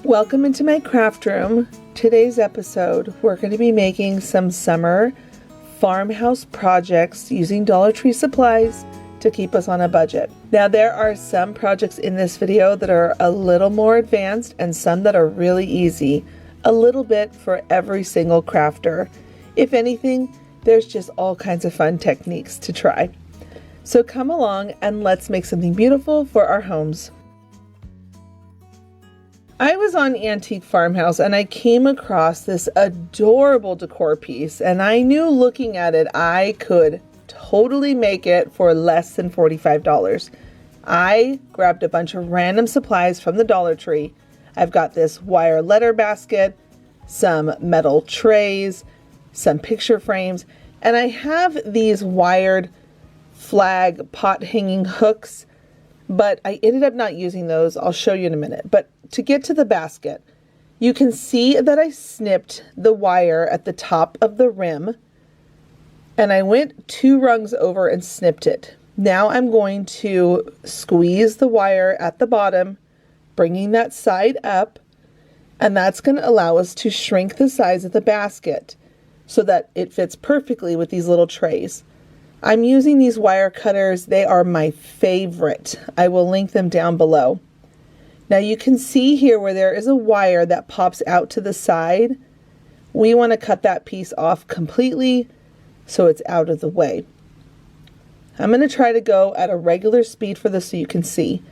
Welcome into my craft room. Today's episode, we're going to be making some summer farmhouse projects using Dollar Tree supplies to keep us on a budget. Now there are some projects in this video that are a little more advanced and some that are really easy. A little bit for every single crafter. If anything, there's just all kinds of fun techniques to try. So come along and let's make something beautiful for our homes. I was on Antique Farmhouse and I came across this adorable decor piece, and I knew looking at it I could totally make it for less than $45. I grabbed a bunch of random supplies from the Dollar Tree. I've got this wire letter basket, some metal trays, some picture frames, and I have these wired flag pot hanging hooks, but I ended up not using those. I'll show you in a minute. But to get to the basket, you can see that I snipped the wire at the top of the rim, and I went 2 rungs over and snipped it. Now I'm going to squeeze the wire at the bottom, bringing that side up, and that's going to allow us to shrink the size of the basket so that it fits perfectly with these little trays. I'm using these wire cutters. They are my favorite. I will link them down below. Now you can see here where there is a wire that pops out to the side. We want to cut that piece off completely so it's out of the way. I'm going to try to go at a regular speed for this so you can see.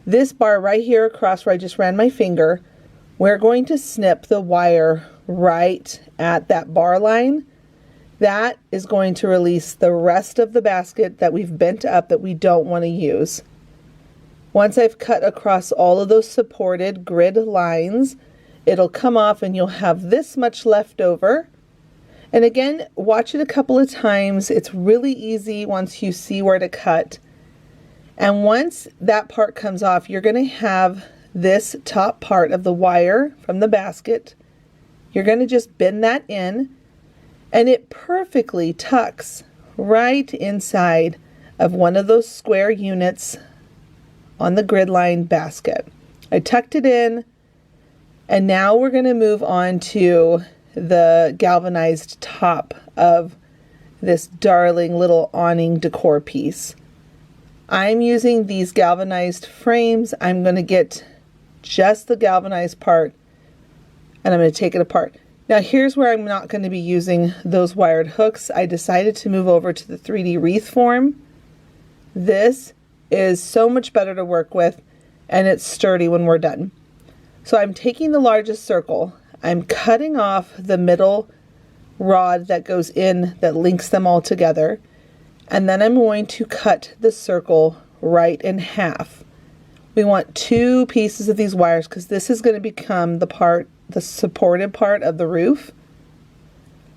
This bar right here across where I just ran my finger, we're going to snip the wire right at that bar line. That is going to release the rest of the basket that we've bent up that we don't want to use. Once I've cut across all of those supported grid lines, it'll come off and you'll have this much left over. And again, watch it a couple of times. It's really easy once you see where to cut. And once that part comes off, you're going to have this top part of the wire from the basket. You're going to just bend that in, and it perfectly tucks right inside of one of those square units on the grid line basket. I tucked it in, and now we're going to move on to the galvanized top of this darling little awning decor piece. I'm using these galvanized frames. I'm going to get just the galvanized part, and I'm going to take it apart. Now here's where I'm not going to be using those wired hooks. I decided to move over to the 3D wreath form. This is so much better to work with, and it's sturdy when we're done. So I'm taking the largest circle. I'm cutting off the middle rod that goes in that links them all together, and then I'm going to cut the circle right in half. We want 2 pieces of these wires because this is going to become the supported part of the roof.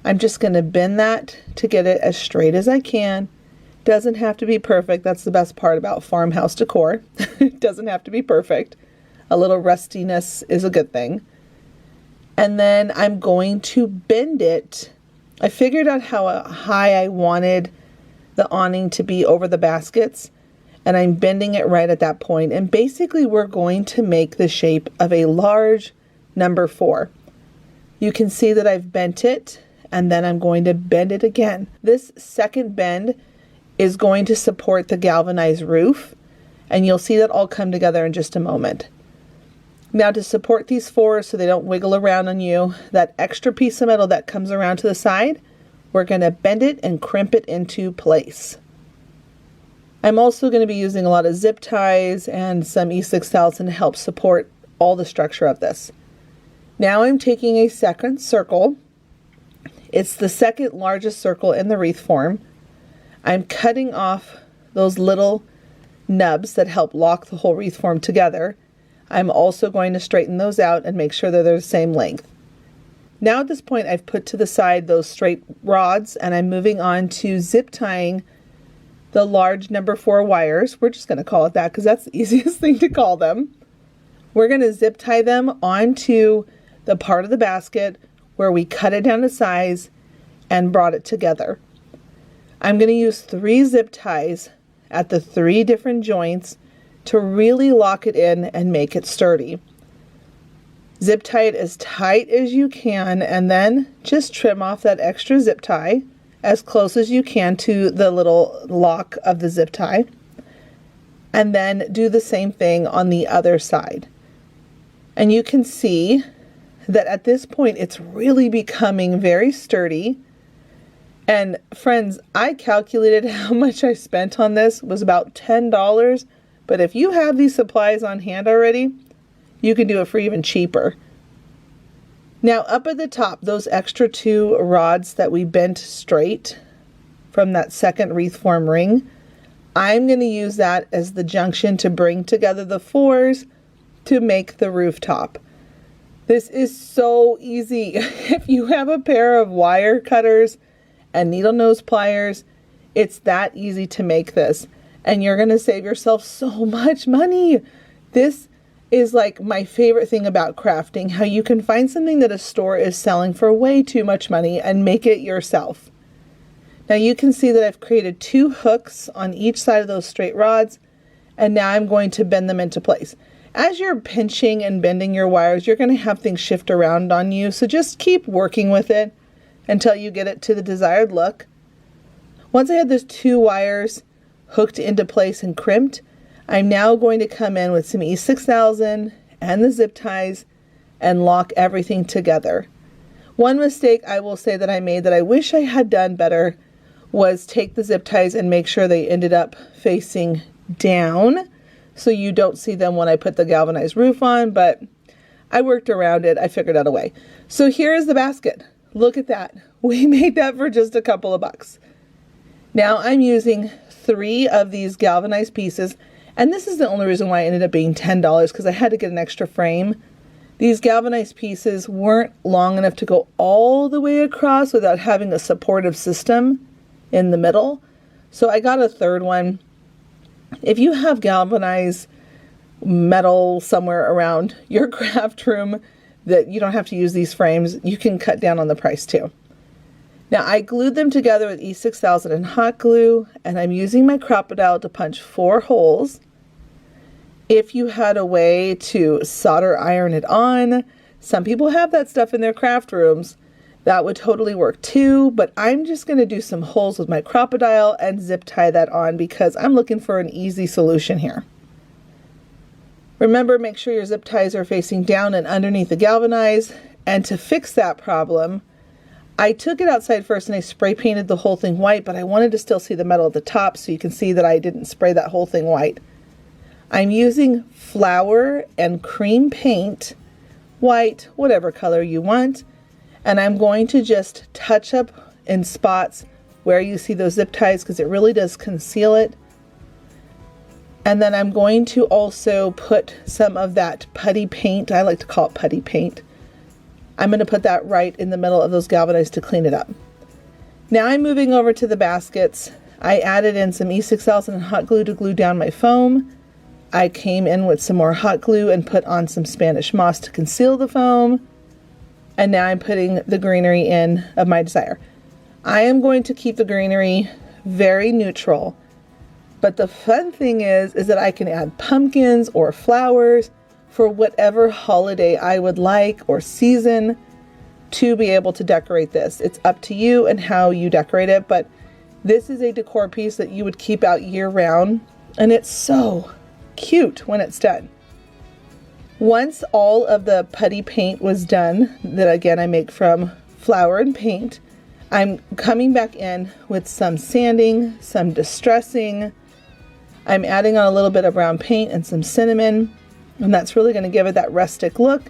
I'm just going to bend that to get it as straight as I can. Doesn't have to be perfect. That's the best part about farmhouse decor. It doesn't have to be perfect. A little rustiness is a good thing. And then I'm going to bend it. I figured out how high I wanted the awning to be over the baskets, and I'm bending it right at that point. And basically we're going to make the shape of a large number 4. You can see that I've bent it, and then I'm going to bend it again. This second bend is going to support the galvanized roof, and you'll see that all come together in just a moment. Now to support these 4 so they don't wiggle around on you, that extra piece of metal that comes around to the side, we're going to bend it and crimp it into place. I'm also going to be using a lot of zip ties and some E6000 to help support all the structure of this. Now I'm taking a second circle. It's the second largest circle in the wreath form. I'm cutting off those little nubs that help lock the whole wreath form together. I'm also going to straighten those out and make sure that they're the same length. Now at this point I've put to the side those straight rods, and I'm moving on to zip tying the large number 4 wires. We're just going to call it that because that's the easiest thing to call them. We're going to zip tie them onto the part of the basket where we cut it down to size and brought it together. I'm going to use 3 zip ties at the 3 different joints to really lock it in and make it sturdy. Zip tie it as tight as you can, and then just trim off that extra zip tie as close as you can to the little lock of the zip tie. And then do the same thing on the other side. And you can see that at this point it's really becoming very sturdy. And friends, I calculated how much I spent on this was about $10, but if you have these supplies on hand already, you can do it for even cheaper. Now up at the top, those extra 2 rods that we bent straight from that second wreath form ring, I'm going to use that as the junction to bring together the 4s to make the rooftop. This is so easy. If you have a pair of wire cutters and needle nose pliers, it's that easy to make this. And you're going to save yourself so much money. This is like my favorite thing about crafting, how you can find something that a store is selling for way too much money and make it yourself. Now you can see that I've created 2 hooks on each side of those straight rods, and now I'm going to bend them into place. As you're pinching and bending your wires, you're going to have things shift around on you, so just keep working with it until you get it to the desired look. Once I have those 2 wires hooked into place and crimped, I'm now going to come in with some E6000 and the zip ties and lock everything together. One mistake I will say that I made that I wish I had done better was take the zip ties and make sure they ended up facing down so you don't see them when I put the galvanized roof on, but I worked around it. I figured out a way. So here is the basket. Look at that. We made that for just a couple of bucks. Now I'm using 3 of these galvanized pieces, and this is the only reason why it ended up being $10, because I had to get an extra frame. These galvanized pieces weren't long enough to go all the way across without having a supportive system in the middle. So I got a 3rd one. If you have galvanized metal somewhere around your craft room that you don't have to use these frames, you can cut down on the price too. Now I glued them together with E6000 and hot glue, and I'm using my Crop-A-Dile to punch 4 holes. If you had a way to solder iron it on, some people have that stuff in their craft rooms, that would totally work too, but I'm just going to do some holes with my Crop-A-Dile and zip tie that on because I'm looking for an easy solution here. Remember, make sure your zip ties are facing down and underneath the galvanized, and to fix that problem, I took it outside first and I spray painted the whole thing white, but I wanted to still see the metal at the top, so you can see that I didn't spray that whole thing white. I'm using flour and cream paint, white, whatever color you want, and I'm going to just touch up in spots where you see those zip ties because it really does conceal it. And then I'm going to also put some of that putty paint, I like to call it putty paint. I'm going to put that right in the middle of those galvanized to clean it up. Now I'm moving over to the baskets. I added in some E6000 and hot glue to glue down my foam. I came in with some more hot glue and put on some Spanish moss to conceal the foam. And now I'm putting the greenery in of my desire. I am going to keep the greenery very neutral. But the fun thing is that I can add pumpkins or flowers for whatever holiday I would like or season to be able to decorate this. It's up to you and how you decorate it, but this is a decor piece that you would keep out year round, and it's so cute when it's done. Once all of the putty paint was done, that again I make from flour and paint, I'm coming back in with some sanding, some distressing. I'm adding on a little bit of brown paint and some cinnamon, and that's really going to give it that rustic look.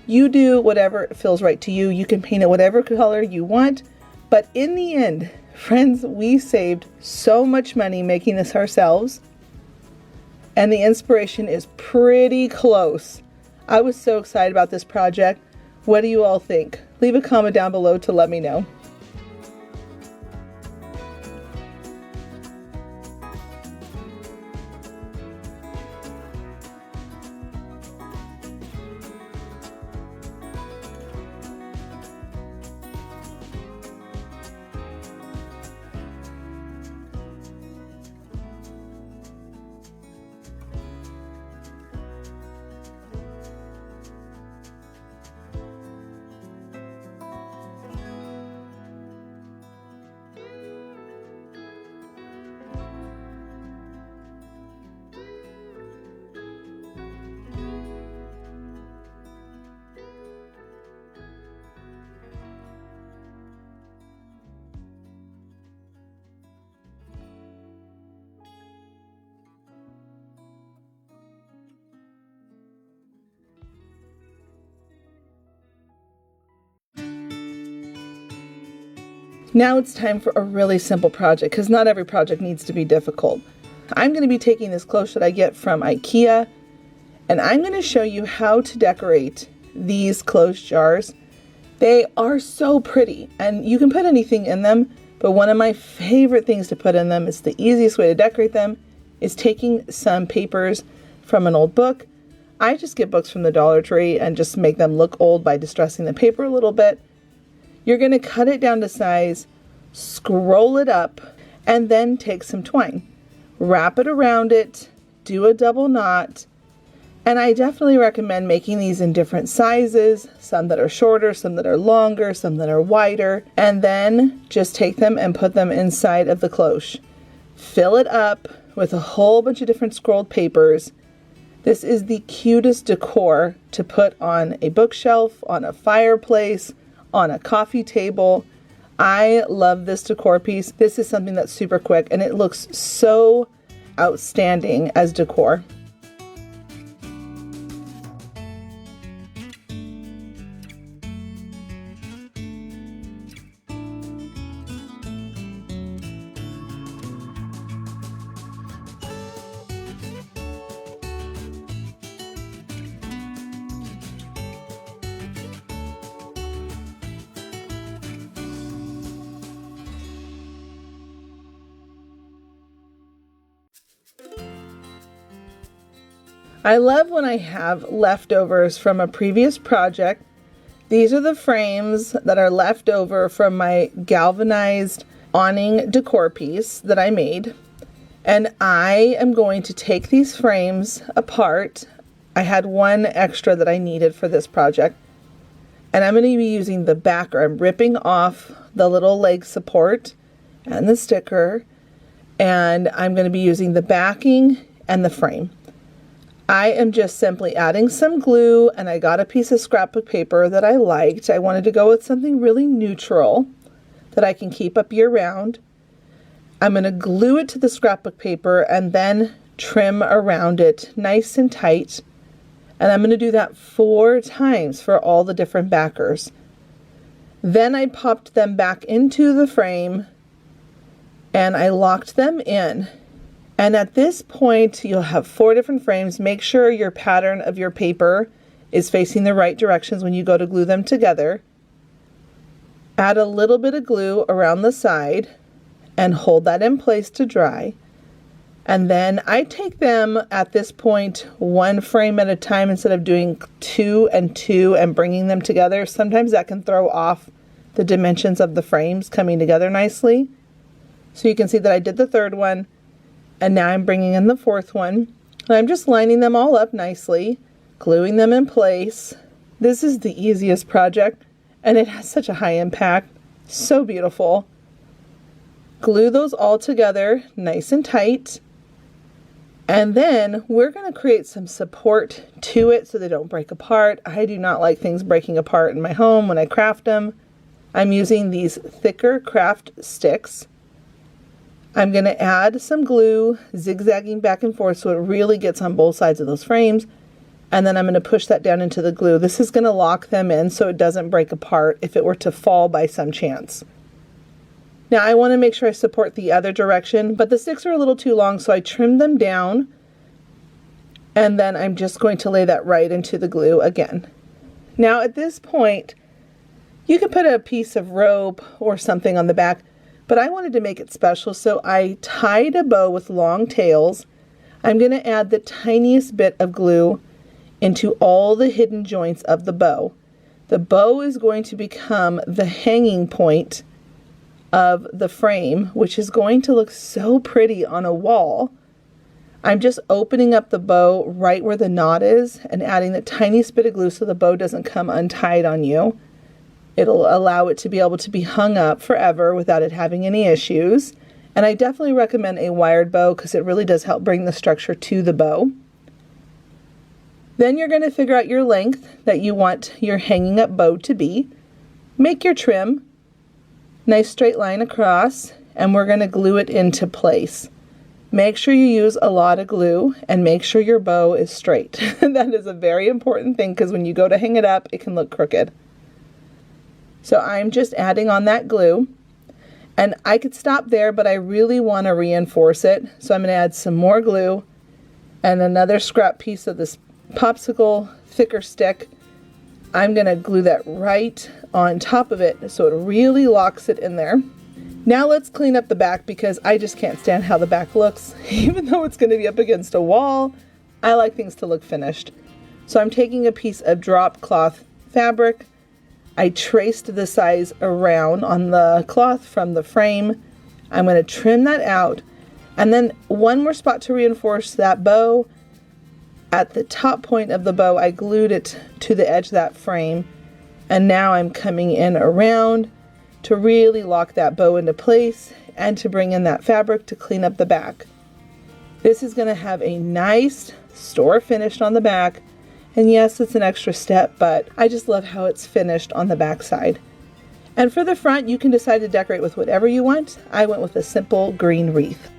You do whatever feels right to you. You can paint it whatever color you want, but in the end, friends, we saved so much money making this ourselves, and the inspiration is pretty close. I was so excited about this project. What do you all think? Leave a comment down below to let me know. Now it's time for a really simple project, because not every project needs to be difficult. I'm going to be taking this cloche that I get from IKEA, and I'm going to show you how to decorate these cloche jars. They are so pretty, and you can put anything in them, but one of my favorite things to put in them, is the easiest way to decorate them, is taking some papers from an old book. I just get books from the Dollar Tree and just make them look old by distressing the paper a little bit. You're going to cut it down to size, scroll it up, and then take some twine. Wrap it around it, do a double knot, and I definitely recommend making these in different sizes, some that are shorter, some that are longer, some that are wider, and then just take them and put them inside of the cloche. Fill it up with a whole bunch of different scrolled papers. This is the cutest decor to put on a bookshelf, on a fireplace, on a coffee table. I love this decor piece. This is something that's super quick, and it looks so outstanding as decor. I love when I have leftovers from a previous project. These are the frames that are left over from my galvanized awning decor piece that I made. And I am going to take these frames apart. I had one extra that I needed for this project. And I'm going to be using the backer. I'm ripping off the little leg support and the sticker. And I'm going to be using the backing and the frame. I am just simply adding some glue, and I got a piece of scrapbook paper that I liked. I wanted to go with something really neutral that I can keep up year round. I'm going to glue it to the scrapbook paper and then trim around it nice and tight. And I'm going to do that 4 times for all the different backers. Then I popped them back into the frame and I locked them in. And at this point, you'll have 4 different frames. Make sure your pattern of your paper is facing the right directions when you go to glue them together. Add a little bit of glue around the side and hold that in place to dry. And then I take them at this point 1 frame at a time instead of doing 2 and 2 and bringing them together. Sometimes that can throw off the dimensions of the frames coming together nicely. So you can see that I did the 3rd one. And now I'm bringing in the 4th one. And I'm just lining them all up nicely, gluing them in place. This is the easiest project, and it has such a high impact. So beautiful. Glue those all together nice and tight. And then we're going to create some support to it so they don't break apart. I do not like things breaking apart in my home when I craft them. I'm using these thicker craft sticks. I'm going to add some glue, zigzagging back and forth so it really gets on both sides of those frames. And then I'm going to push that down into the glue. This is going to lock them in so it doesn't break apart if it were to fall by some chance. Now I want to make sure I support the other direction, but the sticks are a little too long, so I trimmed them down. And then I'm just going to lay that right into the glue again. Now at this point, you can put a piece of rope or something on the back. But I wanted to make it special, so I tied a bow with long tails. I'm going to add the tiniest bit of glue into all the hidden joints of the bow. The bow is going to become the hanging point of the frame, which is going to look so pretty on a wall. I'm just opening up the bow right where the knot is and adding the tiniest bit of glue so the bow doesn't come untied on you. It'll allow it to be able to be hung up forever without it having any issues. And I definitely recommend a wired bow because it really does help bring the structure to the bow. Then you're going to figure out your length that you want your hanging up bow to be. Make your trim. Nice straight line across, and we're going to glue it into place. Make sure you use a lot of glue and make sure your bow is straight. That is a very important thing because when you go to hang it up, it can look crooked. So I'm just adding on that glue. And I could stop there, but I really want to reinforce it. So I'm going to add some more glue and another scrap piece of this popsicle thicker stick. I'm going to glue that right on top of it so it really locks it in there. Now let's clean up the back because I just can't stand how the back looks. Even though it's going to be up against a wall, I like things to look finished. So I'm taking a piece of drop cloth fabric. I traced the size around on the cloth from the frame. I'm going to trim that out. And then one more spot to reinforce that bow. At the top point of the bow, I glued it to the edge of that frame. And now I'm coming in around to really lock that bow into place and to bring in that fabric to clean up the back. This is going to have a nice store finish on the back. And yes, it's an extra step, but I just love how it's finished on the back side. And for the front, you can decide to decorate with whatever you want. I went with a simple green wreath.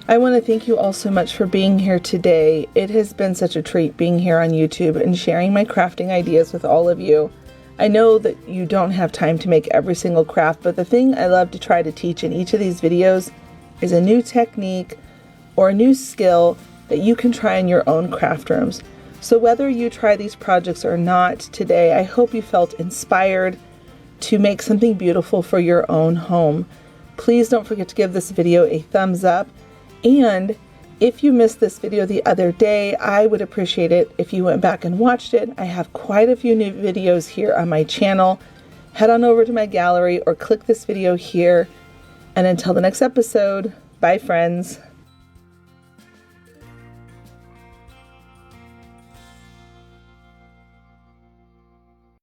I want to thank you all so much for being here today. It has been such a treat being here on YouTube and sharing my crafting ideas with all of you. I know that you don't have time to make every single craft, but the thing I love to try to teach in each of these videos is a new technique or a new skill that you can try in your own craft rooms. So whether you try these projects or not today, I hope you felt inspired to make something beautiful for your own home. Please don't forget to give this video a thumbs up. And if you missed this video the other day, I would appreciate it if you went back and watched it. I have quite a few new videos here on my channel. Head on over to my gallery or click this video here. And until the next episode, bye friends.